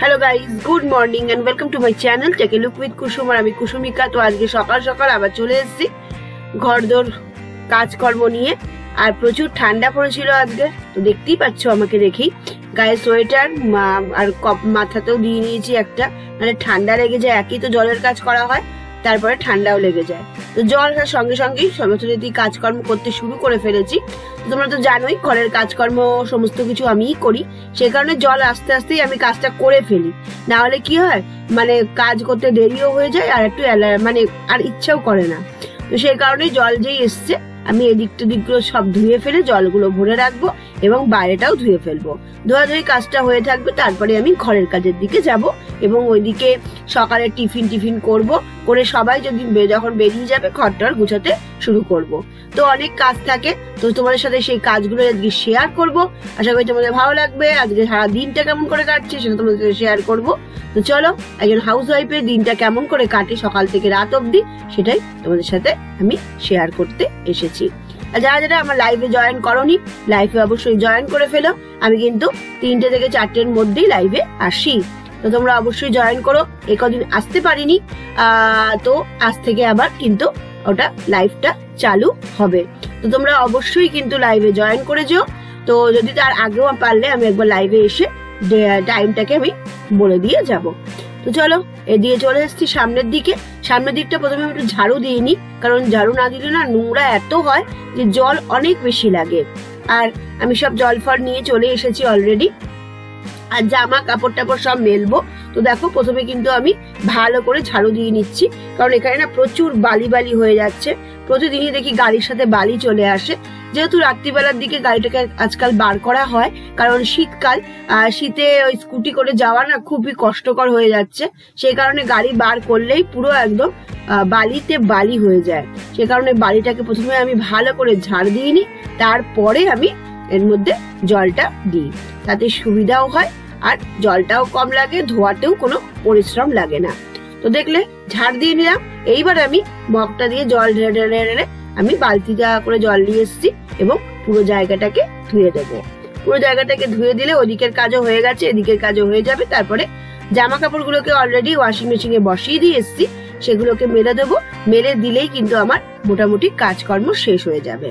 Hello guys, good morning and welcome to my channel take a look with Kusum. और আমি কুসুমিকা। তো আজকে সকাল সকাল আবার চলে এসেছি ঘরদোর কাজকর্ম নিয়ে। আর প্রচুর ঠান্ডা পড়েছিল আজকে, তো দেখতেই পাচ্ছ আমাকে দেখি গায়ে সোয়েটার আর মাথাতেও দিয়ে নিয়েছি একটা, মানে ঠান্ডা লেগে যায়। একই তো জলের কাজ করা হয়, তারপরে ঠান্ডাও লেগে যায়। তো জল সঙ্গে সঙ্গেই সমস্ত যদি কাজকর্ম করতে শুরু করে ফেলেছি। তোমরা তো জানোই ঘরের কাজকর্ম সমস্ত কিছু আমিই করি, সে কারণে জল আস্তে আস্তেই আমি কাজটা করে ফেলি। না হলে কি হয়, মানে কাজ করতে দেরিও হয়ে যায় আর একটু মানে আর ইচ্ছাও করে না। তো সেই কারণে জল যেই এসছে আমি এদিকটা দিকগুলো সব ধুয়ে ফেলে জলগুলো ভরে রাখবো এবং বাইরেটাও ধুয়ে ফেলবো। ধোয়াধুয়ি কাজটা হয়ে থাকবে, তারপরে আমি ঘরের কাজের দিকে যাব এবং ওইদিকে সকালে টিফিন করব, করে সবাই যদি যখন বেরিয়ে যাবে ঘরটার গুছাতে শুরু করব। তো অনেক কাজ থাকে, তো তোমাদের সাথে সেই কাজগুলো আজকে শেয়ার করব। আশা করি তোমাদের ভালো লাগবে। আজকে সারা দিনটা কেমন করে কাটছে সেটা তোমাদের সাথে শেয়ার করব। তো চলো, একজন হাউস ওয়াইফের দিনটা কেমন করে কাটে সকাল থেকে রাত অবধি, সেটাই তোমাদের সাথে আমি শেয়ার করতে এসেছি। আর যারা যারা আমার লাইভে জয়েন করোনি, লাইভে অবশ্যই জয়েন করে ফেলো। আমি কিন্তু 3টে থেকে 4টের মধ্যেই লাইভে আসি, তো তোমরা অবশ্যই জয়েন করো। একদিন আসতে পারিনি, তো আজ থেকে আবার কিন্তু ওটা লাইভটা চালু হবে। তো তোমরা অবশ্যই কিন্তু লাইভে জয়েন করে যেও। তো যদি তার আগেও পারলে আমি একবার লাইভে এসে টাইমটাকে আমি বলে দিয়ে যাব। তো চলো, এদিকে চলে এসেছি সামনের দিকে। সামনের দিকটা প্রথমে আমি একটু ঝাড়ু দিয়ে নিই, কারণ ঝাড়ু না দিলে না নোংরা এত হয় যে জল অনেক বেশি লাগে। আর আমি সব জল ফল নিয়ে চলে এসেছি অলরেডি। আর জামা কাপড় টাপড় সব মেলবো। তো দেখো, প্রথমে কিন্তু আমি ভালো করে ঝাড়ু দিয়ে নিচ্ছি, কারণ এখানে না প্রচুর বালি বালি হয়ে যাচ্ছে। প্রতিদিনই দেখি গাড়ির সাথে বালি চলে আসে। যেহেতু রাত্রিবেলার দিকে গাড়িটাকে আজকাল বার করা হয়, কারণ শীতকাল, শীতে ওই স্কুটি করে যাওয়া না খুবই কষ্টকর হয়ে যাচ্ছে। সেই কারণে গাড়ি বার করলেই পুরো একদম বালিতে বালি হয়ে যায়। সে কারণে বালিটাকে প্রথমে আমি ভালো করে ঝাড় দিয়ে নিই, তারপরে আমি এর মধ্যে জলটা দিই, তাতে সুবিধাও হয় আর জলটাও কম লাগে, ধোয়াতেও কোনো পরিশ্রম লাগে না। তো দেখলে ঝাড় দিয়ে নিলাম। এইবার আমি মগটা দিয়ে জল ঢেলে আমি বালতিটা করে জল নিয়ে এসেছি এবং পুরো জায়গাটাকে ধুয়ে দেবো। পুরো জায়গাটাকে ধুয়ে দিলে ওদিকের কাজও হয়ে গেছে, এদিকের কাজও হয়ে যাবে। তারপরে জামা কাপড়গুলোকে অলরেডি ওয়াশিং মেশিনে বসিয়ে দিয়ে এসেছি, সেগুলোকে মেলে দেবো। মেলে দিলেই কিন্তু আমার মোটামুটি কাজকর্ম শেষ হয়ে যাবে।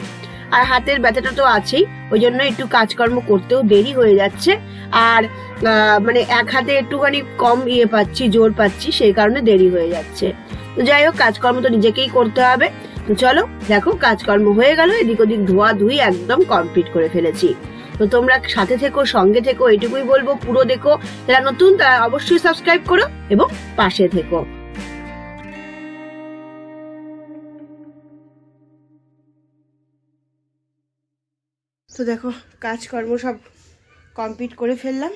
আর হাতের ব্যথাটা তো আছেই, ওই জন্য একটু কাজকর্ম করতেও দেরি হয়ে যাচ্ছে। আর মানে এক হাতে একটুখানি কম পাচ্ছি, জোর পাচ্ছি, সেই কারণে দেরি হয়ে যাচ্ছে। তো যাই হোক, কাজকর্ম তো নিজেকেই করতে হবে। তো চলো, দেখো কাজকর্ম হয়ে গেল, এদিক ওদিক ধোয়া ধুই একদম কমপ্লিট করে ফেলেছি। তো তোমরা সাথে থেকো, সঙ্গে থেকো, এটুকুই বলবো। পুরো দেখো, যারা নতুন তারা অবশ্যই সাবস্ক্রাইব করো এবং পাশে থেকো। তো দেখো, কাজকর্ম সব কমপ্লিট করে ফেললাম।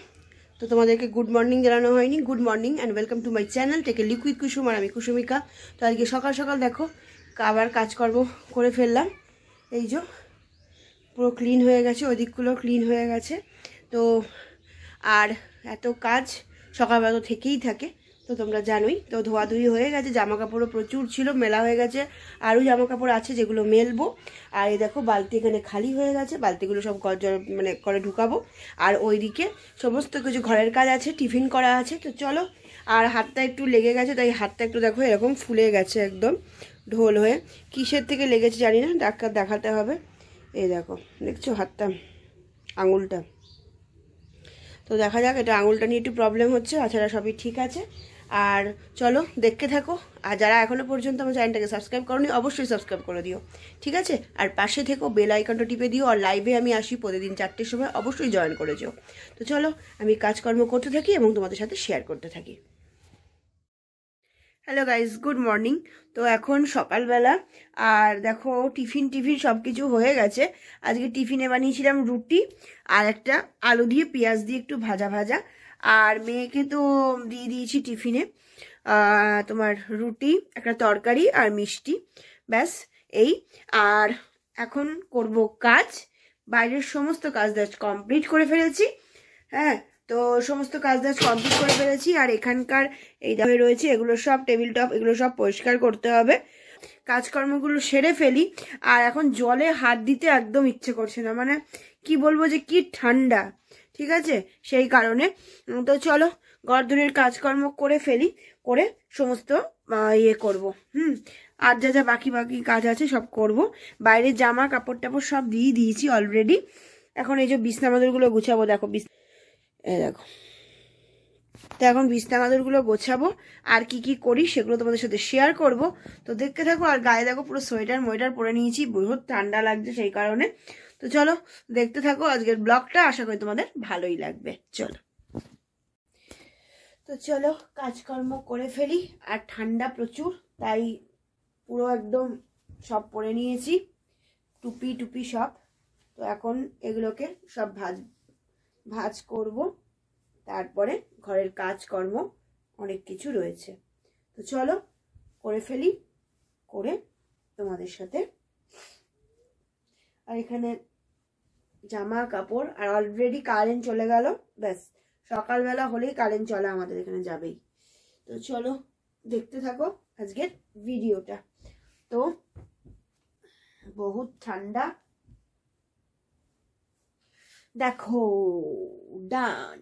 তো তোমাদেরকে গুড মর্নিং জানানো হয়নি। Good morning and welcome to my channel take a look with Kusum. আর আমি কুসুমিকা। তো আজকে সকাল সকাল দেখো আবার কাজকর্ম করে ফেললাম। এই যে পুরো ক্লিন হয়ে গেছে, ওই দিকগুলো ক্লিন হয়ে গেছে। তো আর এত কাজ সকালবেলা তো থেকেই থাকে, তো তোমরা জানোই। তো ধোয়াধুয়ি হয়ে গেছে, জামা কাপড়ও প্রচুর ছিল, মেলা হয়ে গেছে। আরও জামা কাপড় আছে যেগুলো মেলবো। আর এই দেখো বালতি এখানে খালি হয়ে গেছে, বালতিগুলো সব মানে করে ঢুকাবো। আর ওইদিকে সমস্ত কিছু ঘরের কাজ আছে, টিফিন করা আছে। তো চলো, আর হাতটা একটু লেগে গেছে, তাই হাতটা একটু দেখো এরকম ফুলে গেছে একদম ঢোল হয়ে। কিসের থেকে লেগেছে জানি না, ডাক্তার দেখাতে হবে। এই দেখো, দেখছো হাতটা, আঙুলটা। তো দেখা যাক, এটা আঙুলটা নিয়ে একটু প্রবলেম হচ্ছে, তাছাড়া সবই ঠিক আছে। আর চলো দেখতে থাকো। আর যারা এখনো পর্যন্ত আমার চ্যানেলটাকে সাবস্ক্রাইব করোনি, অবশ্যই সাবস্ক্রাইব করে দিও, ঠিক আছে? আর পাশে থেকো, বেল আইকনটা টিপে দিও। আর লাইভে আমি আসি প্রতিদিন 4টের সময়, অবশ্যই জয়েন করে যেও। তো চলো, আমি কাজকর্ম করতে থাকি এবং তোমাদের সাথে শেয়ার করতে থাকি। Hello guys, good morning. তো এখন সকালবেলা, আর দেখো টিফিন সব কিছু হয়ে গেছে। আজকে টিফিনে বানিয়েছিলাম রুটি আর একটা আলু দিয়ে পেঁয়াজ দিয়ে একটু ভাজা। আর মেয়েকে তো দিয়ে দিয়েছি টিফিনে তোমার রুটি, একটা তরকারি আর মিষ্টি, ব্যাস এই। আর এখন করব কাজ, বাইরের সমস্ত কাজ কমপ্লিট করে ফেলেছি। হ্যাঁ, তো সমস্ত কাজ কমপ্লিট করে ফেলেছি। আর এখানকার এই দামে রয়েছে, এগুলো সব টেবিল টপ, এগুলো সব পরিষ্কার করতে হবে। কাজকর্মগুলো সেরে ফেলি। আর এখন জলে হাত দিতে একদম ইচ্ছে করছে না, মানে কি বলবো যে কি ঠান্ডা, ঠিক আছে? সেই কারণে তো চলো ঘরদোরের কাজকর্ম করে ফেলি, করে সমস্ত ইয়ে করব। আর যা যা বাকি বাকি কাজ আছে সব করব। বাইরের জামা কাপড় টাপড় সব দিয়ে দিয়েছি অলরেডি। এখন এই যে বিছনা মাদুরগুলো গুছাবো। দেখো দেখো, তো এখন বিছনা মাদুরগুলো গোছাবো আর কি কি করি সেগুলো তোমাদের সাথে শেয়ার করব। তো দেখতে থাকো। আর গায়ে দেখো পুরো সোয়েটার পরে নিয়েছি, বহুত ঠান্ডা লাগছে সেই কারণে। তো চলো দেখতে থাকো আজকের ব্লগটা, আশা করি তোমাদের ভালোই লাগবে। চলো তো চলো কাজকর্ম করে ফেলি। আর ঠান্ডা প্রচুর, তাই পুরো একদম সব পরে নিয়েছি, টুপি সব। তো এখন এগুলোকে সব ভাজ করব। তারপরে ঘরের কাজকর্ম অনেক কিছু রয়েছে, তো চলো করে ফেলি, করে তোমাদের সাথে। আর এখানে জামা কাপড়, আর অলরেডি কারেন্ট চলে গেল। ব্যাস, সকালবেলা হলেই কারেন্ট চলে আমাদের এখানে যাবেই। তো চলো দেখতে থাকো আজকের ভিডিওটা। তো বহুত ঠান্ডা, দেখো ডান।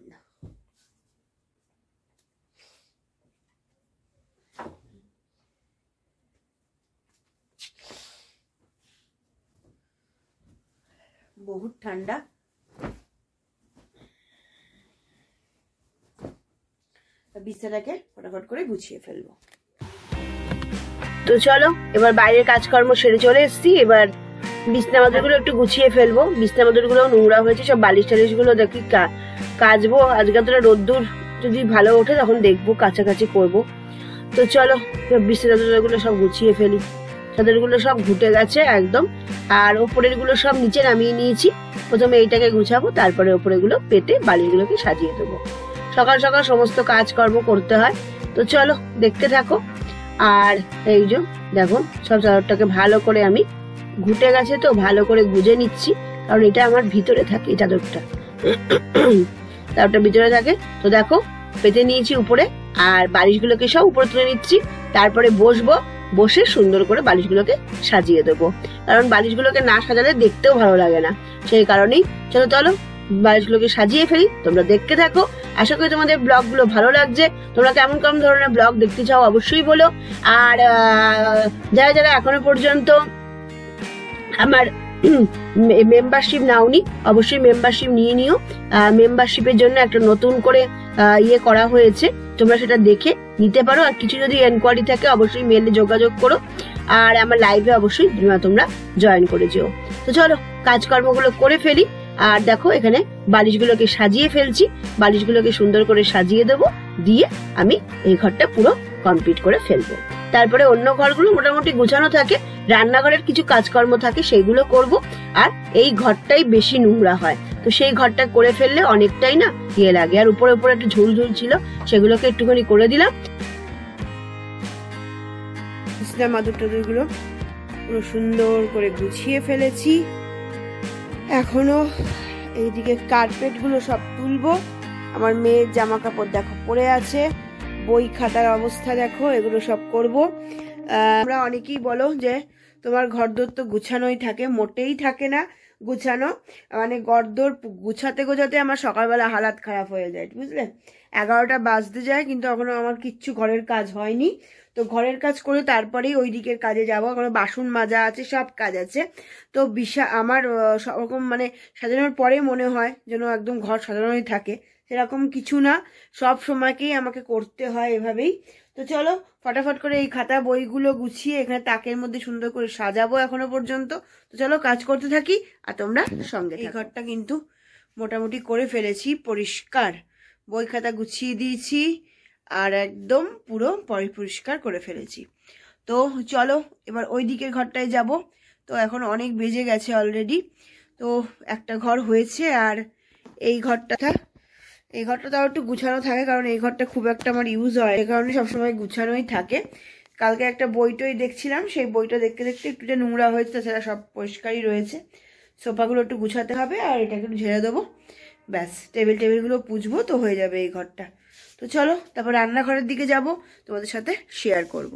বহুত ঠান্ডা। বিছানাটাকে ফটাফট করে গুছিয়ে ফেলবো। তো চলো এবার বাইরের কাজকর্ম সেরে চলে এসেছি। এবার বিছনা মাদুরগুলো একটু গুছিয়ে ফেলবো। বিছনা মাদুরগুলো নোংরা হয়েছে, সব বালিশ টালিশ গুলো দেখি কাচবো। আজকে তো রোদ্দুর যদি ভালো ওঠে তখন দেখবো, কাছাকাছি করবো। তো চলো বিছনা মাদুরগুলো সব গুছিয়ে ফেলি। চাদরগুলো সব ঘুটে গেছে একদম, আর ওপরের গুলো সব নিচে নামিয়ে নিয়েছি। প্রথমে এইটাকে গুছাবো, তারপরে ওপরে গুলো পেতে বালিশগুলোকে সাজিয়ে দেবো। সকাল সকাল সমস্ত কাজকর্ম করতে হয়। তো চলো দেখতে থাকো। আর এই যে দেখো, সব চাদরটাকে ভালো করে আমি ঘুটে গেছে তো ভালো করে গুজে নিচ্ছি, কারণ এটা আমার ভিতরে থাকে, এই চাদরটা ভিতরে থাকে। তো দেখো পেতে নিয়েছি উপরে, আর বালিশগুলোকে সব উপরে তুলে নিচ্ছি। তারপরে বসবো, বসে সুন্দর করে বালিশগুলোকে সাজিয়ে দেবো, কারণ বালিশগুলোকে না সাজালে দেখতেও ভালো লাগে না। সেই কারণেই চলো বালিশগুলোকে সাজিয়ে ফেলি। তোমরা দেখতে থাকো, আশা করি তোমাদের ব্লগ গুলো ভালো লাগছে। তোমরা কেমন কেমন ধরনের ব্লগ দেখতে চাও অবশ্যই বলো। আর যারা যারা এখনো পর্যন্ত আমার মেম্বারশিপ নাওনি, অবশ্যই মেম্বারশিপ নিয়ে নিও। মেম্বারশিপের জন্য একটা নতুন করে ইয়ে করা হয়েছে, তোমরা সেটা দেখে নিতে পারো। আর কিছু যদি এনকোয়ারি থাকে অবশ্যই মেলে যোগাযোগ করো, আর আমার লাইভে অবশ্যই তোমরা জয়েন করে যেও। তো চলো কাজকর্মগুলো করে ফেলি। আর দেখো এখানে বালিশগুলোকে সাজিয়ে ফেলছি, বালিশগুলোকে সুন্দর করে সাজিয়ে দেবো, দিয়ে আমি এই ঘরটা পুরো কমপ্লিট করে ফেলবো। তারপরে অন্য ঘরগুলো মোটামুটি গুছানো থাকে, রান্নাঘরের কিছু কাজকর্ম থাকে সেগুলো করব। আর এই ঘরটাই বেশি নোংরা হয়, তো সেই ঘরটা করে ফেললে অনেকটাই না ইয়ে লাগে। আর উপরে উপরে একটু ঝুল ছিল, সেগুলোকে একটুখানি করে দিলাম। মাদুর টাদুর গুলো পুরো সুন্দর করে গুছিয়ে ফেলেছি। এখনো এইদিকে কার্পেট গুলো সব তুলবো। আমার মেয়ের জামা কাপড় দেখো পরে আছে, বই খাতার অবস্থা দেখো, এগুলো সব করব। আমরা অনেকেই বলো যে তোমার ঘরদোর তো গুছানোই থাকে, মোটেই থাকে না গুছানো। মানে ঘরদোর গুছাতে গোছাতে আমার সকালবেলা হালাত খারাপ হয়ে যায়, বুঝলে। 11টা বাজতে যায়, কিন্তু এখনো আমার কিচ্ছু ঘরের কাজ হয়নি। তো ঘরের কাজ করে তারপরেই ওই দিকের কাজে যাবো। এখনো বাসন মাজা আছে, সব কাজ আছে। তো আমার সবরকম মানে সাজানোর পরে মনে হয় যেন একদম ঘর সাজানোই থাকে, সেরকম কিছু না, সব সময়কেই আমাকে করতে হয় এভাবেই। তো চলো ফটাফট করে এই খাতা বইগুলো গুছিয়ে এখানে তাকের মধ্যে সুন্দর করে সাজাবো এখনো পর্যন্ত। তো চলো কাজ করতে থাকি আর তোমরা সঙ্গে। এই ঘরটা কিন্তু মোটামুটি করে ফেলেছি পরিষ্কার, বই খাতা গুছিয়ে দিয়েছি আর একদম পুরো পরিষ্কার করে ফেলেছি। তো চলো এবার ওই দিকের ঘরটায় যাব। তো এখন অনেক বেজে গেছে অলরেডি। তো একটা ঘর হয়েছে, আর এই ঘরটা তাও একটু গুছানো থাকে, কারণ এই ঘরটা খুব একটা আমার ইউজ হয়, এই কারণে সবসময় গুছানোই থাকে। কালকে একটা বইটই দেখছিলাম, সেই বইটা দেখতে দেখতে একটু যে নোংরা হয়েছে, তাছাড়া সব পরিষ্কারই রয়েছে। সোফাগুলো একটু গুছাতে হবে, আর এটাকে একটু ঝেড়ে দেবো, ব্যাস। টেবিলগুলো পুছবো, তো হয়ে যাবে এই ঘরটা। তো চলো তারপর রান্নাঘরের দিকে যাব, তোমাদের সাথে শেয়ার করব।